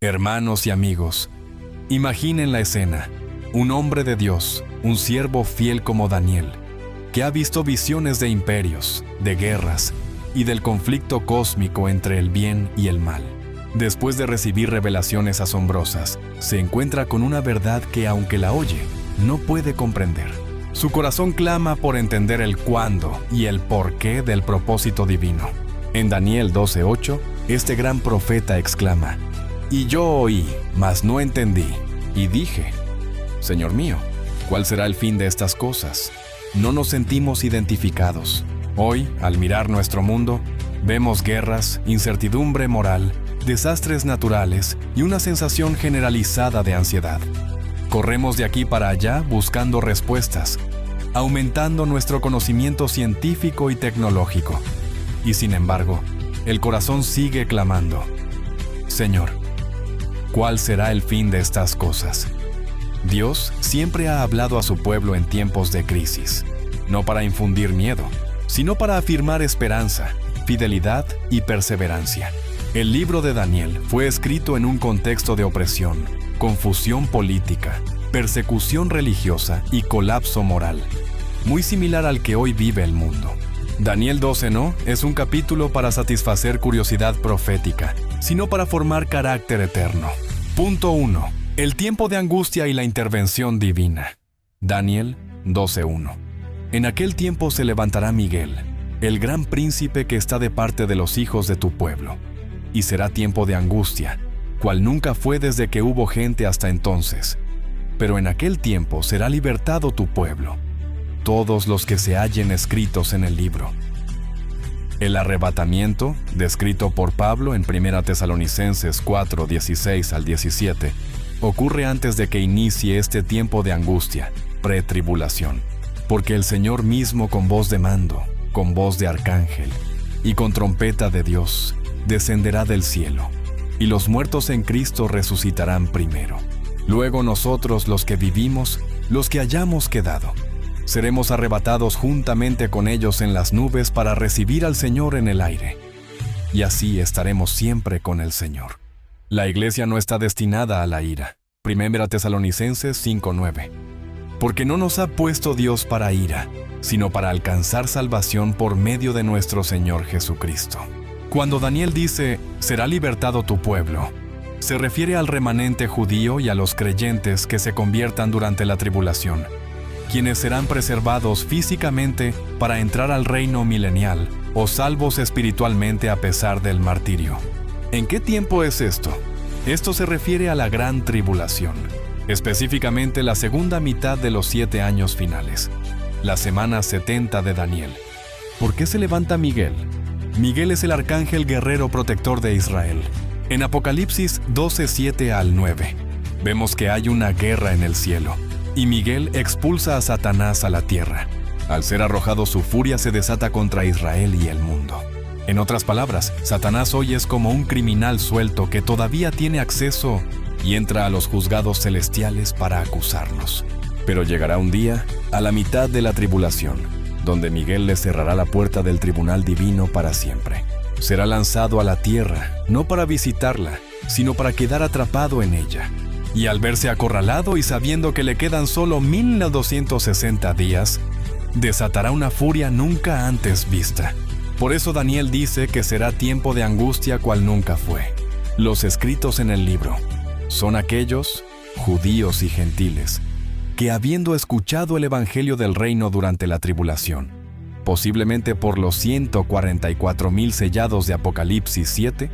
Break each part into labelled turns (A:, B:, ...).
A: Hermanos y amigos, imaginen la escena. Un hombre de Dios, un siervo fiel como Daniel, que ha visto visiones de imperios, de guerras y del conflicto cósmico entre el bien y el mal. Después de recibir revelaciones asombrosas, se encuentra con una verdad que, aunque la oye, no puede comprender. Su corazón clama por entender el cuándo y el porqué del propósito divino. En Daniel 12:8, este gran profeta exclama: «Y yo oí, mas no entendí, y dije, Señor mío, ¿cuál será el fin de estas cosas?». No nos sentimos identificados. Hoy, al mirar nuestro mundo, vemos guerras, incertidumbre moral, desastres naturales y una sensación generalizada de ansiedad. Corremos de aquí para allá buscando respuestas, aumentando nuestro conocimiento científico y tecnológico. Y sin embargo, el corazón sigue clamando: Señor, ¿cuál será el fin de estas cosas? Dios siempre ha hablado a su pueblo en tiempos de crisis, no para infundir miedo, sino para afirmar esperanza, fidelidad y perseverancia. El libro de Daniel fue escrito en un contexto de opresión, confusión política, persecución religiosa y colapso moral, muy similar al que hoy vive el mundo. Daniel 12 no es un capítulo para satisfacer curiosidad profética, sino para formar carácter eterno. Punto 1. El tiempo de angustia y la intervención divina. Daniel 12:1. En aquel tiempo se levantará Miguel, el gran príncipe que está de parte de los hijos de tu pueblo, y será tiempo de angustia, cual nunca fue desde que hubo gente hasta entonces. Pero en aquel tiempo será libertado tu pueblo, todos los que se hallen escritos en el libro. El arrebatamiento, descrito por Pablo en 1 Tesalonicenses 4:16 al 17, ocurre antes de que inicie este tiempo de angustia, pretribulación, porque el Señor mismo con voz de mando, con voz de arcángel y con trompeta de Dios, descenderá del cielo, y los muertos en Cristo resucitarán primero. Luego nosotros, los que vivimos, los que hayamos quedado, seremos arrebatados juntamente con ellos en las nubes para recibir al Señor en el aire, y así estaremos siempre con el Señor. La iglesia no está destinada a la ira. 1 Tesalonicenses 5:9. Porque no nos ha puesto Dios para ira, sino para alcanzar salvación por medio de nuestro Señor Jesucristo. Cuando Daniel dice, será libertado tu pueblo, se refiere al remanente judío y a los creyentes que se conviertan durante la tribulación, quienes serán preservados físicamente para entrar al reino milenial o salvos espiritualmente a pesar del martirio. ¿En qué tiempo es esto? Esto se refiere a la gran tribulación, específicamente la segunda mitad de los 7 años finales, la semana 70 de Daniel. ¿Por qué se levanta Miguel? Miguel es el arcángel guerrero protector de Israel. En Apocalipsis 12:7 al 9, vemos que hay una guerra en el cielo, y Miguel expulsa a Satanás a la tierra. Al ser arrojado, su furia se desata contra Israel y el mundo. En otras palabras, Satanás hoy es como un criminal suelto que todavía tiene acceso y entra a los juzgados celestiales para acusarnos. Pero llegará un día, a la mitad de la tribulación, donde Miguel le cerrará la puerta del tribunal divino para siempre. Será lanzado a la tierra, no para visitarla, sino para quedar atrapado en ella. Y al verse acorralado y sabiendo que le quedan solo 1260 días, desatará una furia nunca antes vista. Por eso Daniel dice que será tiempo de angustia cual nunca fue. Los escritos en el libro son aquellos, judíos y gentiles, que habiendo escuchado el evangelio del reino durante la tribulación, posiblemente por los 144,000 sellados de Apocalipsis 7,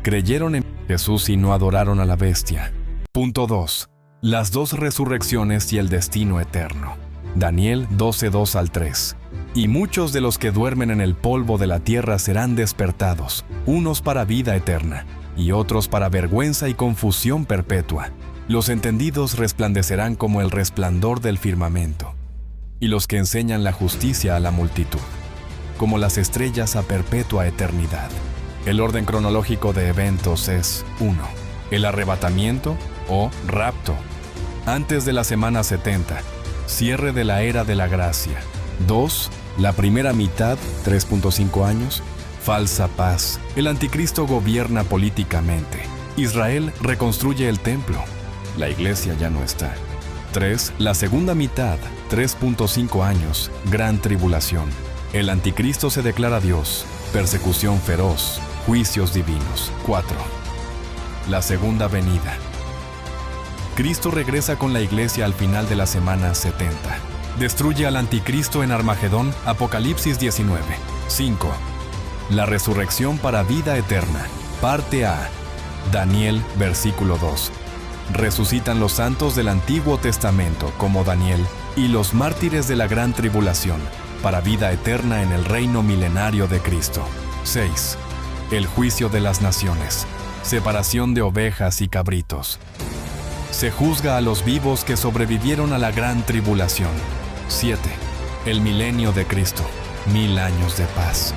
A: creyeron en Jesús y no adoraron a la bestia. Punto 2. Las dos resurrecciones y el destino eterno. Daniel 12:2 al 3. Y muchos de los que duermen en el polvo de la tierra serán despertados, unos para vida eterna, y otros para vergüenza y confusión perpetua. Los entendidos resplandecerán como el resplandor del firmamento, y los que enseñan la justicia a la multitud, como las estrellas a perpetua eternidad. El orden cronológico de eventos es: 1. El arrebatamiento o rapto, antes de la semana 70, cierre de la era de la gracia. 2. La primera mitad, 3.5 años, falsa paz. El anticristo gobierna políticamente. Israel reconstruye el templo. La iglesia ya no está. 3. La segunda mitad, 3.5 años, gran tribulación. El anticristo se declara Dios, persecución feroz, juicios divinos. 4. La segunda venida. Cristo regresa con la iglesia al final de la semana 70. Destruye al anticristo en Armagedón, Apocalipsis 19. 5. La resurrección para vida eterna. Parte A. Daniel, versículo 2. Resucitan los santos del Antiguo Testamento, como Daniel, y los mártires de la gran tribulación, para vida eterna en el reino milenario de Cristo. 6. El juicio de las naciones. Separación de ovejas y cabritos. Se juzga a los vivos que sobrevivieron a la gran tribulación. 7. El milenio de Cristo. 1000 años de paz.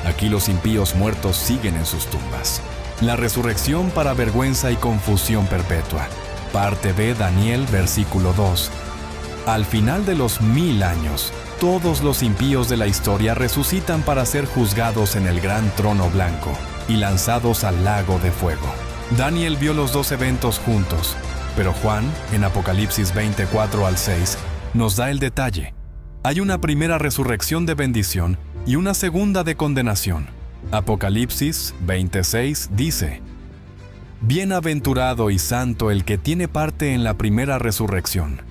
A: Aquí los impíos muertos siguen en sus tumbas. La resurrección para vergüenza y confusión perpetua. Parte B, Daniel, versículo 2. Al final de los 1000 años, todos los impíos de la historia resucitan para ser juzgados en el gran trono blanco y lanzados al lago de fuego. Daniel vio los dos eventos juntos, pero Juan, en Apocalipsis 24 al 6, nos da el detalle. Hay una primera resurrección de bendición y una segunda de condenación. Apocalipsis 26 dice: Bienaventurado y santo el que tiene parte en la primera resurrección.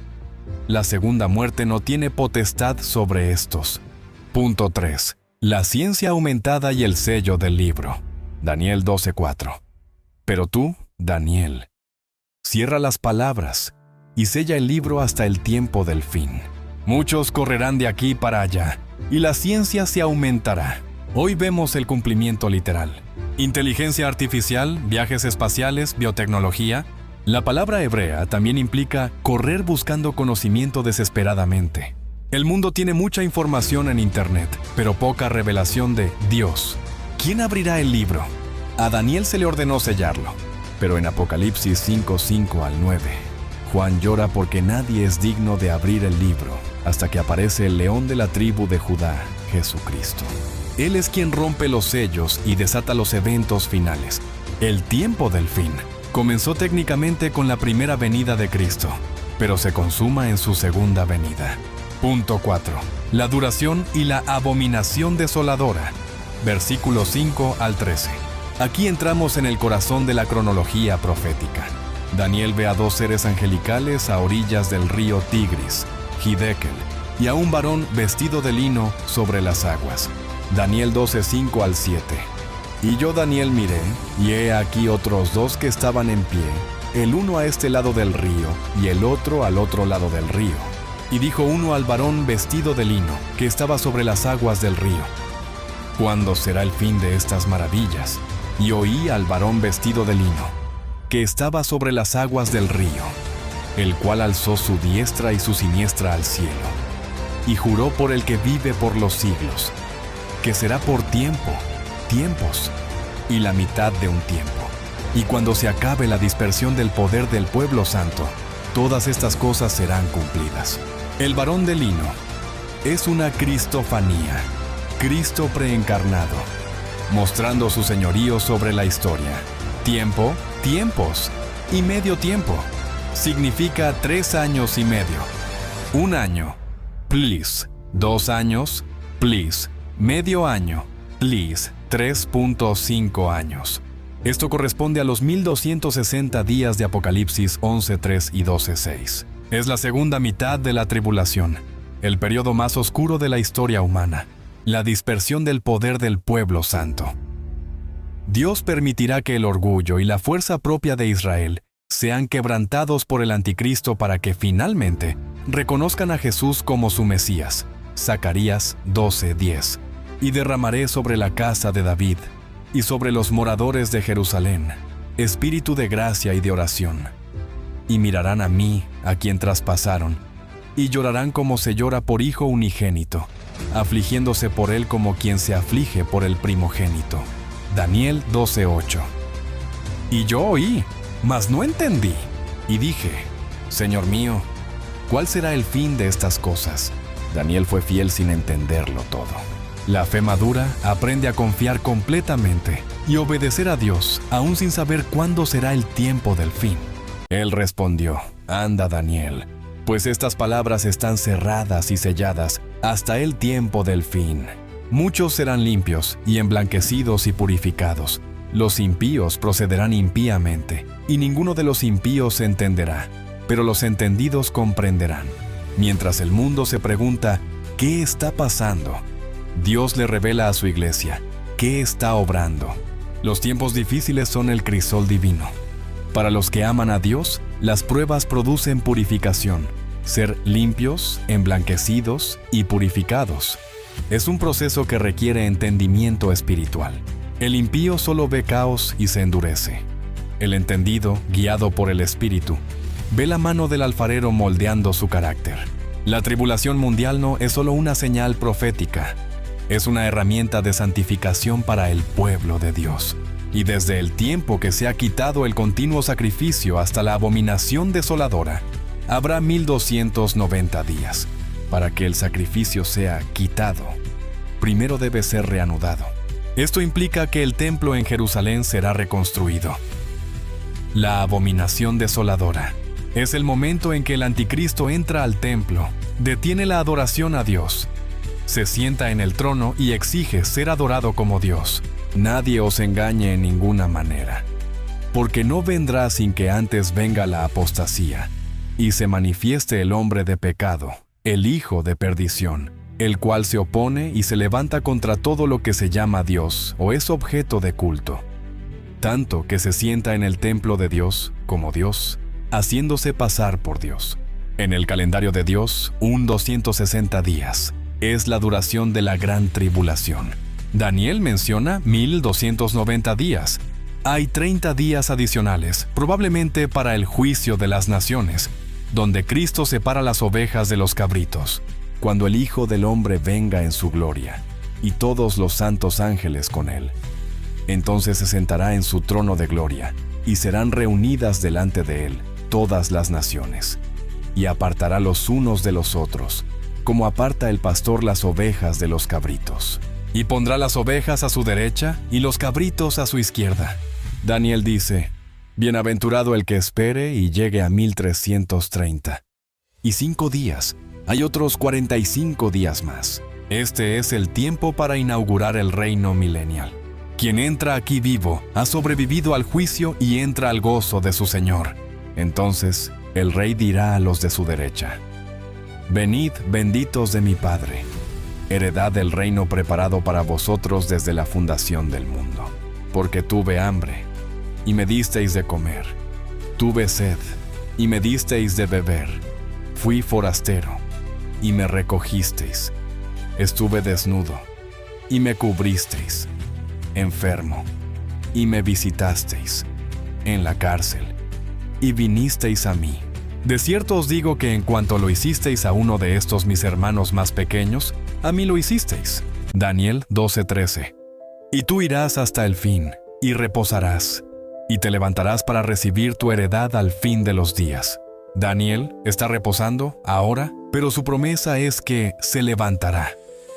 A: La segunda muerte no tiene potestad sobre estos. Punto 3. La ciencia aumentada y el sello del libro. Daniel 12:4. Pero tú, Daniel, cierra las palabras y sella el libro hasta el tiempo del fin. Muchos correrán de aquí para allá, y la ciencia se aumentará. Hoy vemos el cumplimiento literal. Inteligencia artificial, viajes espaciales, biotecnología. La palabra hebrea también implica correr buscando conocimiento desesperadamente. El mundo tiene mucha información en Internet, pero poca revelación de Dios. ¿Quién abrirá el libro? A Daniel se le ordenó sellarlo, pero en Apocalipsis 5:5 al 9, Juan llora porque nadie es digno de abrir el libro hasta que aparece el león de la tribu de Judá, Jesucristo. Él es quien rompe los sellos y desata los eventos finales. El tiempo del fin comenzó técnicamente con la primera venida de Cristo, pero se consuma en su segunda venida. Punto 4. La duración y la abominación desoladora. Versículos 5 al 13. Aquí entramos en el corazón de la cronología profética. Daniel ve a dos seres angelicales a orillas del río Tigris, Hiddekel, y a un varón vestido de lino sobre las aguas. Daniel 12:5 al 7. Y yo, Daniel, miré, y he aquí otros dos que estaban en pie, el uno a este lado del río, y el otro al otro lado del río. Y dijo uno al varón vestido de lino, que estaba sobre las aguas del río: ¿Cuándo será el fin de estas maravillas? Y oí al varón vestido de lino, que estaba sobre las aguas del río, el cual alzó su diestra y su siniestra al cielo, y juró por el que vive por los siglos, que será por tiempos, y la mitad de un tiempo. Y cuando se acabe la dispersión del poder del pueblo santo, todas estas cosas serán cumplidas. El varón de lino es una cristofanía, Cristo preencarnado, mostrando su señorío sobre la historia. Tiempo, tiempos y medio tiempo. Significa 3 años y medio. 1 año, please. 2 años, please. Medio año, please. 3.5 años. Esto corresponde a los 1260 días de Apocalipsis 11:3 y 12:6. Es la segunda mitad de la tribulación, el periodo más oscuro de la historia humana, la dispersión del poder del pueblo santo. Dios permitirá que el orgullo y la fuerza propia de Israel sean quebrantados por el anticristo para que finalmente reconozcan a Jesús como su Mesías. Zacarías 12:10. Y derramaré sobre la casa de David y sobre los moradores de Jerusalén espíritu de gracia y de oración. Y mirarán a mí, a quien traspasaron, y llorarán como se llora por hijo unigénito, afligiéndose por él como quien se aflige por el primogénito. Daniel 12:8. Y yo oí, mas no entendí, y dije: Señor mío, ¿cuál será el fin de estas cosas? Daniel fue fiel sin entenderlo todo. La fe madura aprende a confiar completamente y obedecer a Dios, aún sin saber cuándo será el tiempo del fin. Él respondió: «Anda, Daniel, pues estas palabras están cerradas y selladas hasta el tiempo del fin. Muchos serán limpios y emblanquecidos y purificados. Los impíos procederán impíamente, y ninguno de los impíos entenderá, pero los entendidos comprenderán». Mientras el mundo se pregunta ¿qué está pasando?, Dios le revela a su iglesia ¿qué está obrando? Los tiempos difíciles son el crisol divino. Para los que aman a Dios, las pruebas producen purificación, ser limpios, emblanquecidos y purificados. Es un proceso que requiere entendimiento espiritual. El impío solo ve caos y se endurece. El entendido, guiado por el Espíritu, ve la mano del alfarero moldeando su carácter. La tribulación mundial no es solo una señal profética, es una herramienta de santificación para el pueblo de Dios. Y desde el tiempo que se ha quitado el continuo sacrificio hasta la abominación desoladora, habrá 1290 días. Para que el sacrificio sea quitado, primero debe ser reanudado. Esto implica que el templo en Jerusalén será reconstruido. La abominación desoladora es el momento en que el anticristo entra al templo, detiene la adoración a Dios, se sienta en el trono y exige ser adorado como Dios. Nadie os engañe en ninguna manera, porque no vendrá sin que antes venga la apostasía, y se manifieste el hombre de pecado, el hijo de perdición, el cual se opone y se levanta contra todo lo que se llama Dios o es objeto de culto, tanto que se sienta en el templo de Dios como Dios, haciéndose pasar por Dios. En el calendario de Dios, 260 días es la duración de la gran tribulación. Daniel menciona 1290 días. Hay 30 días adicionales, probablemente para el juicio de las naciones, donde Cristo separa las ovejas de los cabritos, cuando el Hijo del Hombre venga en su gloria, y todos los santos ángeles con él. Entonces se sentará en su trono de gloria, y serán reunidas delante de él todas las naciones, y apartará los unos de los otros, como aparta el pastor las ovejas de los cabritos. Y pondrá las ovejas a su derecha y los cabritos a su izquierda. Daniel dice: «Bienaventurado el que espere y llegue a 1330. Y 5 días, hay otros 45 días más. Este es el tiempo para inaugurar el reino milenial. Quien entra aquí vivo ha sobrevivido al juicio y entra al gozo de su Señor. Entonces el rey dirá a los de su derecha: Venid, benditos de mi Padre, heredad del reino preparado para vosotros desde la fundación del mundo. Porque tuve hambre, y me disteis de comer. Tuve sed, y me disteis de beber. Fui forastero, y me recogisteis. Estuve desnudo, y me cubristeis. Enfermo, y me visitasteis. En la cárcel, y vinisteis a mí. De cierto os digo que en cuanto lo hicisteis a uno de estos mis hermanos más pequeños, a mí lo hicisteis». Daniel 12:13. «Y tú irás hasta el fin, y reposarás, y te levantarás para recibir tu heredad al fin de los días». Daniel está reposando ahora, pero su promesa es que se levantará,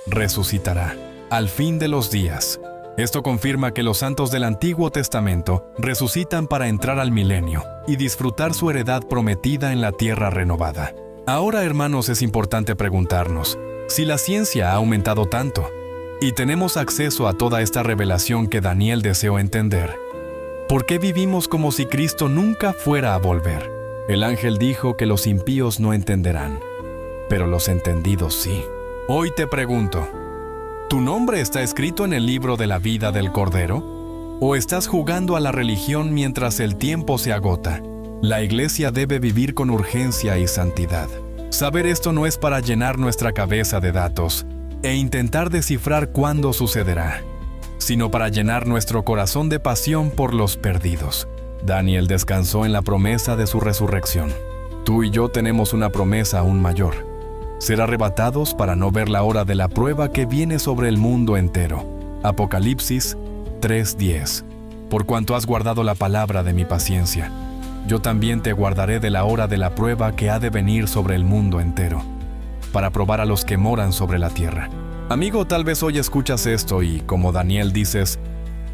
A: resucitará, al fin de los días. Esto confirma que los santos del Antiguo Testamento resucitan para entrar al milenio y disfrutar su heredad prometida en la tierra renovada. Ahora, hermanos, es importante preguntarnos, si la ciencia ha aumentado tanto y tenemos acceso a toda esta revelación que Daniel deseó entender, ¿por qué vivimos como si Cristo nunca fuera a volver? El ángel dijo que los impíos no entenderán, pero los entendidos sí. Hoy te pregunto, ¿tu nombre está escrito en el libro de la vida del Cordero? ¿O estás jugando a la religión mientras el tiempo se agota? La iglesia debe vivir con urgencia y santidad. Saber esto no es para llenar nuestra cabeza de datos e intentar descifrar cuándo sucederá, sino para llenar nuestro corazón de pasión por los perdidos. Daniel descansó en la promesa de su resurrección. Tú y yo tenemos una promesa aún mayor: ser arrebatados para no ver la hora de la prueba que viene sobre el mundo entero. Apocalipsis 3:10. Por cuanto has guardado la palabra de mi paciencia, yo también te guardaré de la hora de la prueba que ha de venir sobre el mundo entero, para probar a los que moran sobre la tierra. Amigo, tal vez hoy escuchas esto y, como Daniel, dices,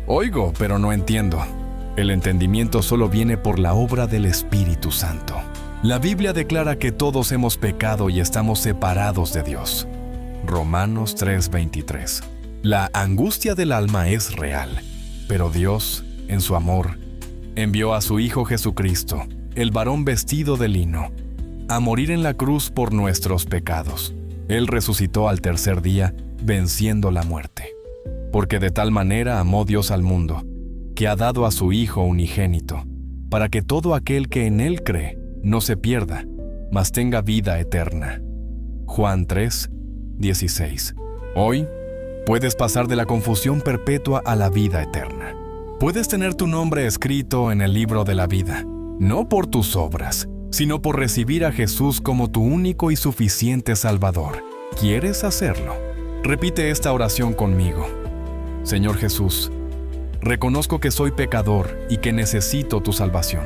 A: oigo, pero no entiendo. El entendimiento solo viene por la obra del Espíritu Santo. La Biblia declara que todos hemos pecado y estamos separados de Dios. Romanos 3:23. La angustia del alma es real, pero Dios, en su amor, envió a su Hijo Jesucristo, el varón vestido de lino, a morir en la cruz por nuestros pecados. Él resucitó al tercer día, venciendo la muerte. Porque de tal manera amó Dios al mundo, que ha dado a su Hijo unigénito, para que todo aquel que en Él cree no se pierda, mas tenga vida eterna. Juan 3:16. Hoy, puedes pasar de la confusión perpetua a la vida eterna. Puedes tener tu nombre escrito en el libro de la vida, no por tus obras, sino por recibir a Jesús como tu único y suficiente Salvador. ¿Quieres hacerlo? Repite esta oración conmigo. Señor Jesús, reconozco que soy pecador y que necesito tu salvación.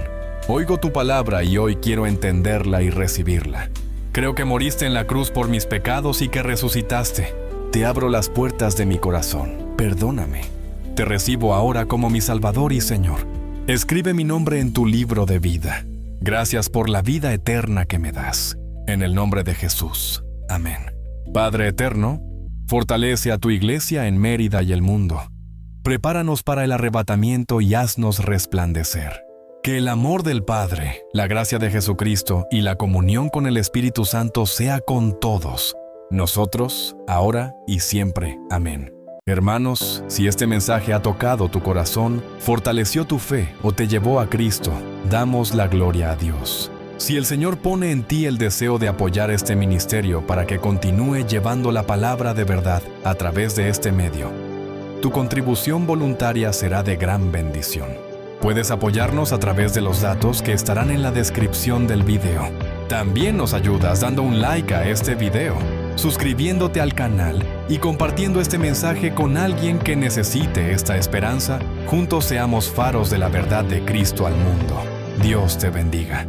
A: Oigo tu palabra y hoy quiero entenderla y recibirla. Creo que moriste en la cruz por mis pecados y que resucitaste. Te abro las puertas de mi corazón. Perdóname. Te recibo ahora como mi Salvador y Señor. Escribe mi nombre en tu libro de vida. Gracias por la vida eterna que me das. En el nombre de Jesús. Amén. Padre eterno, fortalece a tu iglesia en Mérida y el mundo. Prepáranos para el arrebatamiento y haznos resplandecer. Que el amor del Padre, la gracia de Jesucristo y la comunión con el Espíritu Santo sea con todos, nosotros, ahora y siempre. Amén. Hermanos, si este mensaje ha tocado tu corazón, fortaleció tu fe o te llevó a Cristo, damos la gloria a Dios. Si el Señor pone en ti el deseo de apoyar este ministerio para que continúe llevando la palabra de verdad a través de este medio, tu contribución voluntaria será de gran bendición. Puedes apoyarnos a través de los datos que estarán en la descripción del video. También nos ayudas dando un like a este video, suscribiéndote al canal y compartiendo este mensaje con alguien que necesite esta esperanza. Juntos seamos faros de la verdad de Cristo al mundo. Dios te bendiga.